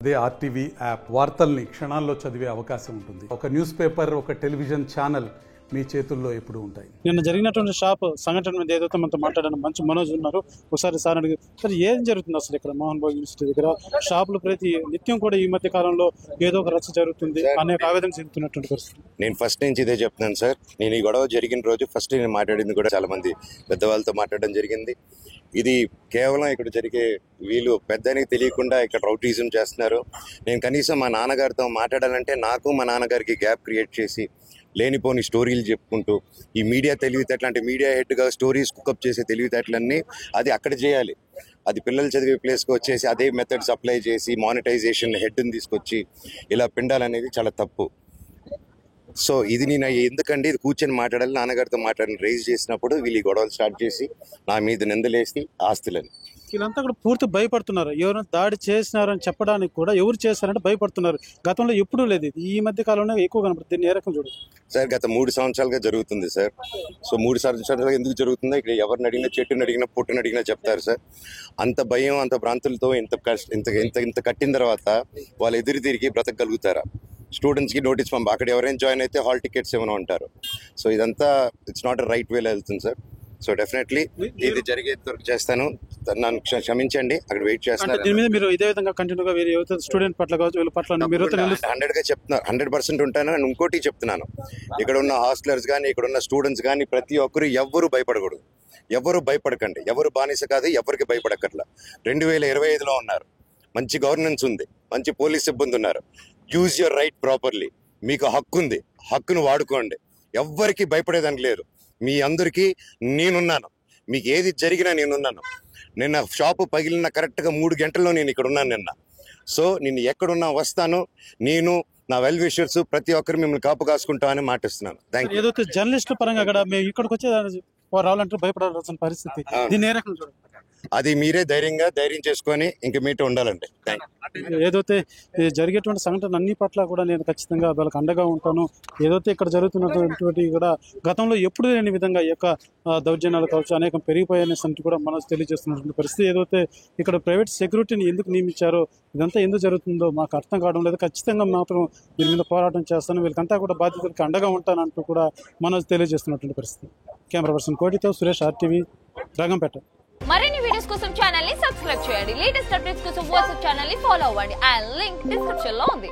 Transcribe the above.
అదే RTV app వార్తల్ని క్షణాల్లో చదివే అవకాశం ఉంటుంది. ఒక న్యూస్ పేపర్, ఒక టెలివిజన్ ఛానల్ మీ చేతుల్లో ఎప్పుడు ఉంటాయి. నిన్న జరిగినటువంటి షాప్ సంఘటన మీద ఏదైతే మనతో మాట్లాడాను మంచి మనోజ్ ఉన్నారు. ఒకసారి సార్ అడిగి సార్ ఏం జరుగుతుంది అసలు ఇక్కడ మోహన్ బాబు యూనివర్సిటీ దగ్గర షాపులు ప్రతి నిత్యం కూడా ఈ మధ్య కాలంలో ఏదో ఒక రచ్చ జరుగుతుంది అనేక ఆవేదన చెందుతున్నటువంటి పరిస్థితి. నేను ఫస్ట్ నుంచి ఇదే చెప్తున్నాను సార్. నేను ఈ గొడవ జరిగిన రోజు ఫస్ట్ నేను మాట్లాడింది కూడా చాలా మంది పెద్దవాళ్ళతో మాట్లాడడం జరిగింది. ఇది కేవలం ఇక్కడ జరిగే వీళ్ళు పెద్దనికి తెలియకుండా ఇక్కడ రౌటీజం చేస్తున్నారు. నేను కనీసం మా నాన్నగారితో మాట్లాడాలంటే నాకు మా నాన్నగారికి గ్యాప్ క్రియేట్ చేసి లేనిపోని స్టోరీలు చెప్పుకుంటూ ఈ మీడియా తెలివితేటలు అంటే మీడియా హెడ్గా స్టోరీస్ కుకప్ చేసే తెలివితేటలన్నీ అది అక్కడ చేయాలి. అది పిల్లలు చదివే ప్లేస్కి వచ్చేసి అదే మెథడ్స్ అప్లై చేసి మానిటైజేషన్ హెడ్ని తీసుకొచ్చి ఇలా పిండాలనేది చాలా తప్పు. సో ఇది నేను ఎందుకంటే ఇది కూర్చొని మాట్లాడాలి నాన్నగారితో మాట్లాడిన రైజ్ చేసినప్పుడు వీళ్ళు గొడవలు స్టార్ట్ చేసి నా మీద నిందలేసి ఆస్తులని వీళ్ళంతా కూడా పూర్తి భయపడుతున్నారు. ఎవరైనా దాడి చేసినారని చెప్పడానికి కూడా ఎవరు చేశారంటే భయపడుతున్నారు. గతంలో ఎప్పుడూ లేదు, ఈ మధ్య కాలంలో ఎక్కువ కనపడుతుంది. దీన్ని ఏ రకం చూడు సార్, గత 3 సంవత్సరాలుగా జరుగుతుంది సార్. సో 3 సంవత్సరాలుగా ఎందుకు జరుగుతుందో ఇక్కడ ఎవరిని అడిగినా చెట్టుని అడిగినా పుట్టుని అడిగినా చెప్తారు సార్. అంత భయం అంత భ్రాంతులతో ఇంత కట్టిన తర్వాత వాళ్ళు ఎదురు తిరిగి బ్రతకగలుగుతారా? స్టూడెంట్స్కి నోటీస్ పంప అక్కడ ఎవరైనా జాయిన్ అయితే హాల్ టికెట్స్ ఏమైనా ఉంటారు. సో ఇదంతా ఇట్స్ నాట్ రైట్ వేలో వెళ్తుంది సార్. సో డెఫినెట్లీ ఇది జరిగే చేస్తాను, నన్ను క్షమించండి. అక్కడ వెయిట్ చేస్తాను. దీని మీద మీరు ఇదే విధంగా కంటిన్యూగా స్టూడెంట్ పట్ల కావచ్చు వీళ్ళ పట్ల 100గా చెప్తున్నారు, 100% ఉంటాను. నేను ఇంకోటి చెప్తున్నాను, ఇక్కడ ఉన్న హాస్టలర్స్ కానీ ఇక్కడ ఉన్న స్టూడెంట్స్ కానీ ప్రతి ఒక్కరు ఎవ్వరూ భయపడకూడదు. ఎవరు భయపడకండి, ఎవరు బానిస కాదు, ఎవరికి భయపడక్కట్లా. 2025లో ఉన్నారు, మంచి గవర్నెన్స్ ఉంది, మంచి పోలీస్ సిబ్బంది ఉన్నారు. Use your right properly. మీకు హక్కు ఉంది, హక్కును వాడుకోండి. ఎవ్వరికి భయపడేదానికి లేదు. మీ అందరికీ నేనున్నాను, మీకు ఏది జరిగినా నేనున్నాను. నిన్న షాపు పగిలిన కరెక్ట్గా 3 గంటల్లో నేను ఇక్కడ ఉన్నాను నిన్న. సో నేను ఎక్కడున్నా వస్తాను. నేను నా వెల్ విషర్స్ ప్రతి ఒక్కరు మిమ్మల్ని కాపు కాసుకుంటామని మాటిస్తున్నాను. Thank you. ఏదైతే జర్నలిస్టుల పరంగా అక్కడ మేము ఇక్కడికి వచ్చే రావాలంటే భయపడాల్సిన పరిస్థితి. దీన్ని ఏ రకం చూడండి. అది మీరే ధైర్యం చేసుకొని ఇంక మీతో ఉండాలండి. ఏదైతే జరిగేటువంటి సంఘటన అన్ని పట్ల కూడా నేను ఖచ్చితంగా వాళ్ళకి అండగా ఉంటాను. ఏదైతే ఇక్కడ జరుగుతున్నటువంటి కూడా గతంలో ఎప్పుడు లేని విధంగా ఈ యొక్క దౌర్జన్యాలు కావచ్చు అనేకం పెరిగిపోయాయనే సంగతి కూడా మనకు తెలియజేస్తున్నటువంటి పరిస్థితి. ఏదైతే ఇక్కడ ప్రైవేట్ సెక్యూరిటీని ఎందుకు నియమించారో ఇదంతా ఎందుకు జరుగుతుందో మాకు అర్థం కావడం లేదు. ఖచ్చితంగా మాత్రం దీని మీద పోరాటం చేస్తాను, వీళ్ళకంతా కూడా బాధితులకి అండగా ఉంటానంటూ కూడా మనకు తెలియజేస్తున్నటువంటి పరిస్థితి. కెమెరా పర్సన్ కోటితో సురేష్, RTV, రంగంపేట. మరిన్ని వీడియోస్ కోసం ఛానల్ ని సబ్స్క్రైబ్ చేయండి. లేటెస్ట్ అప్డేట్స్ కోసం వాట్సాప్ ఛానల్ ని ఫాలో అవ్వండి. ఆ లింక్ డిస్క్రిప్షన్ లో ఉంది.